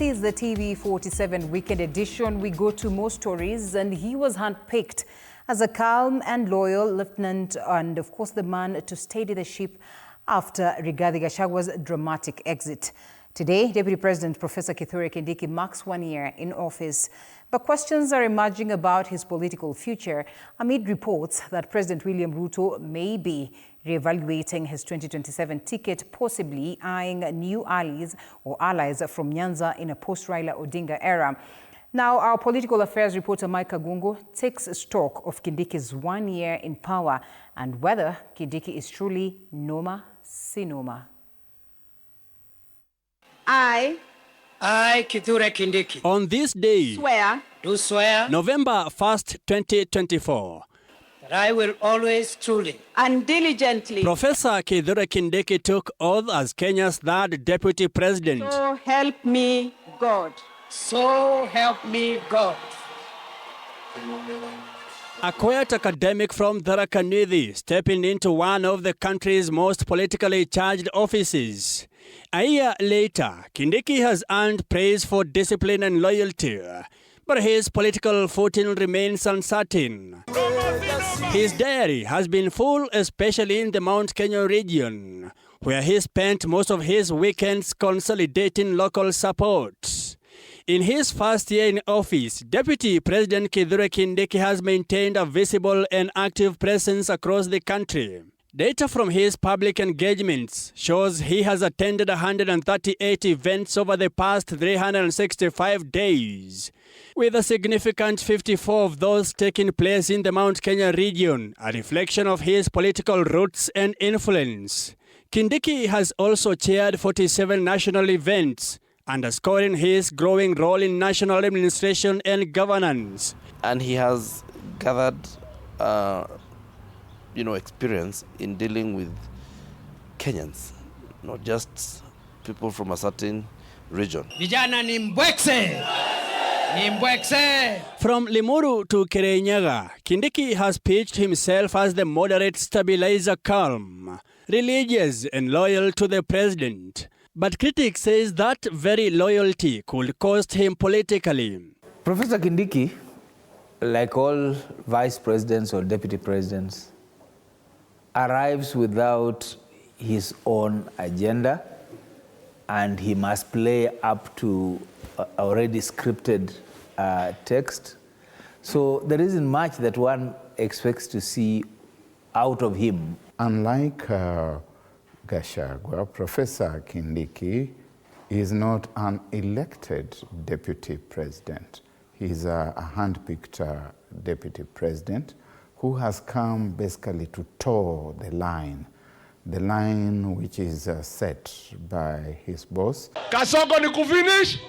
This is the TV47 Weekend Edition. We go to more stories, and he was handpicked as a calm and loyal lieutenant and, of course, the man to steady the ship after Rigathi Gachagwa's dramatic exit. Today, Deputy President Professor Kithure Kindiki marks 1 year in office, but questions are emerging about his political future amid reports that President William Ruto may be re-evaluating his 2027 ticket, possibly eyeing new allies from Nyanza in a post-Raila Odinga era. Now, our political affairs reporter Mike Agungo takes stock of Kindiki's 1 year in power and whether Kindiki is truly noma si noma. I, Kithure Kindiki, on this day, do swear November 1st, 2024, that I will always truly and diligently, Professor Kithure Kindiki took oath as Kenya's third deputy president. so help me God. So help me God. A quiet academic from Tharaka Nithi stepping into one of the country's most politically charged offices. A year later, Kindiki has earned praise for discipline and loyalty, but his political footing remains uncertain. His diary has been full, especially in the Mount Kenya region, where he spent most of his weekends consolidating local support. In his first year in office, Deputy President Kithure Kindiki has maintained a visible and active presence across the country. Data from his public engagements shows he has attended 138 events over the past 365 days, with a significant 54 of those taking place in the Mount Kenya region, a reflection of his political roots and influence. Kindiki has also chaired 47 national events, underscoring his growing role in national administration and governance. And he has gathered experience in dealing with Kenyans, not just people from a certain region. Vijana ni mbwekse. Ni mbwekse. From Limuru to Kirinyaga, Kindiki has pitched himself as the moderate stabilizer, calm, religious and loyal to the president. But critics say that very loyalty could cost him politically. Professor Kindiki, like all vice presidents or deputy presidents, arrives without his own agenda, and he must play up to already scripted text. So there isn't much that one expects to see out of him. Unlike Gachagua, Professor Kindiki is not an elected deputy president. He's a hand-picked deputy president who has come basically to toe the line which is set by his boss. Kasongo ni kufinish?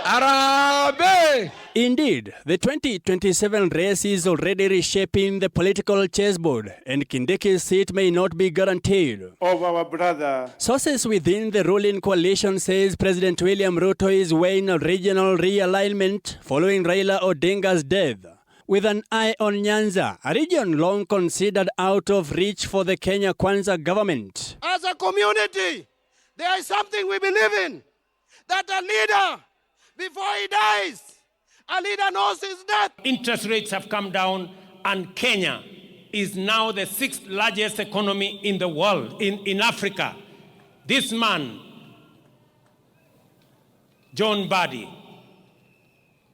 Arabe! Indeed, the 2027 race is already reshaping the political chessboard, and Kindiki's seat may not be guaranteed. Of our brother. Sources within the ruling coalition says President William Ruto is weighing a regional realignment following Raila Odinga's death, with an eye on Nyanza, a region long considered out of reach for the Kenya Kwanza government. As a community, there is something we believe in, that a leader, before he dies, a leader knows his death. Interest rates have come down, and Kenya is now the 6th largest economy in the world, in Africa. This man, John Badi,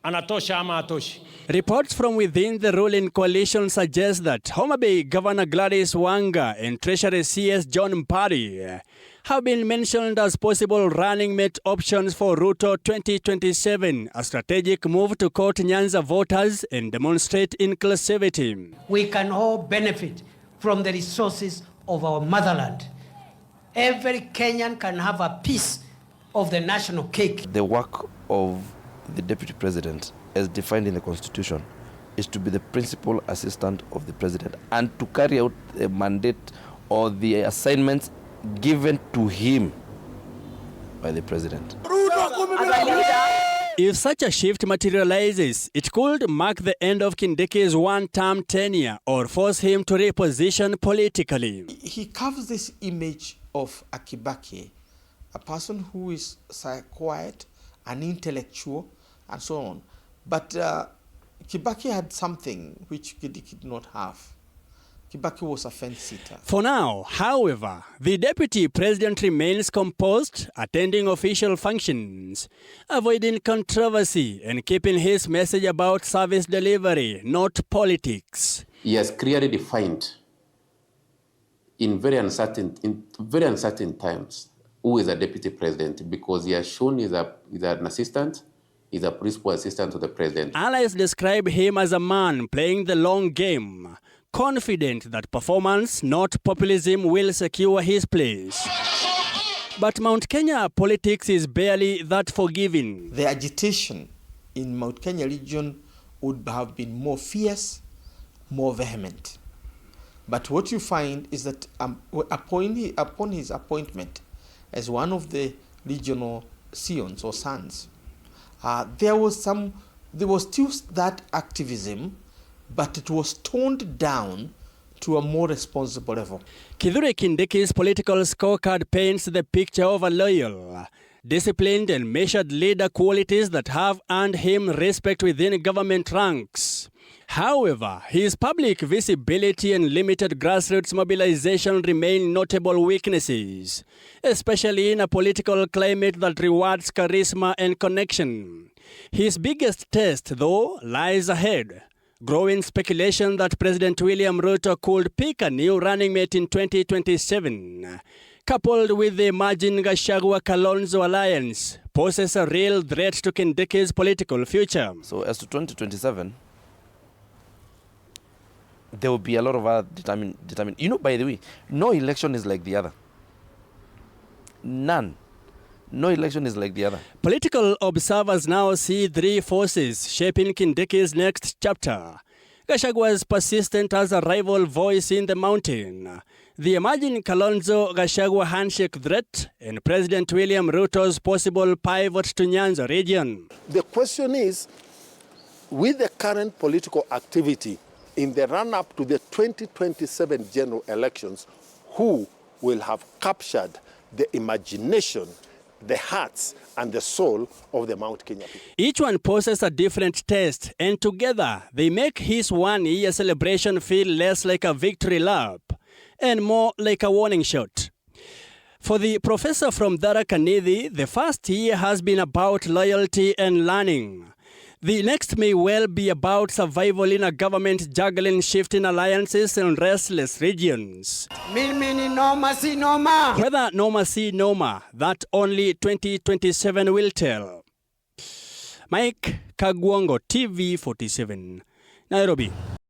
anatosha ama atoshi. Reports from within the ruling coalition suggest that Homa Bay Governor Gladys Wanga and Treasury CS John Mbadi have been mentioned as possible running mate options for Ruto 2027, a strategic move to court Nyanza voters and demonstrate inclusivity. We can all benefit from the resources of our motherland. Every Kenyan can have a piece of the national cake. The work of the deputy president, as defined in the constitution, is to be the principal assistant of the president and to carry out the mandate or the assignments given to him by the president. If such a shift materializes, it could mark the end of Kindiki's one-term tenure or force him to reposition politically. He carves this image of a Kibaki, a person who is quiet an intellectual, and so on. But Kibaki had something which Kindiki did not have. Kibaki was a fence-sitter. For now, however, the deputy president remains composed, attending official functions, avoiding controversy and keeping his message about service delivery, not politics. He has clearly defined in very uncertain times who is a deputy president, because he has shown he's an assistant, he's a principal assistant to the president. Allies describe him as a man playing the long game, confident that performance, not populism, will secure his place. But Mount Kenya politics is barely that forgiving. The agitation in Mount Kenya region would have been more fierce, more vehement. But what you find is that upon his appointment as one of the regional scions or sons, there was still that activism, but it was toned down to a more responsible level. Kithure Kindiki's political scorecard paints the picture of a loyal, disciplined and measured leader, qualities that have earned him respect within government ranks. However, his public visibility and limited grassroots mobilization remain notable weaknesses, especially in a political climate that rewards charisma and connection. His biggest test, though, lies ahead. Growing speculation that President William Ruto could pick a new running mate in 2027, coupled with the emerging Gachagua-Kalonzo alliance, poses a real threat to Kindiki's political future. So as to 2027, there will be a lot of other determined. You know, by the way, no election is like the other. None. No election is like the other. Political observers now see three forces shaping Kindiki's next chapter. Gachagua's persistent as a rival voice in the mountain, the emerging Kalonzo-Gachagua handshake threat, and President William Ruto's possible pivot to Nyanza region. The question is, with the current political activity in the run-up to the 2027 general elections, who will have captured the imagination, the hearts and the soul of the Mount Kenya people? Each one poses a different test, and together they make his one-year celebration feel less like a victory lap and more like a warning shot. For the professor from Tharaka Nithi, the first year has been about loyalty and learning. The next may well be about survival in a government juggling shifting alliances and restless regions. Mimi noma si noma. Whether noma si noma, that only 2027 will tell. Mike Kagwango, TV 47, Nairobi.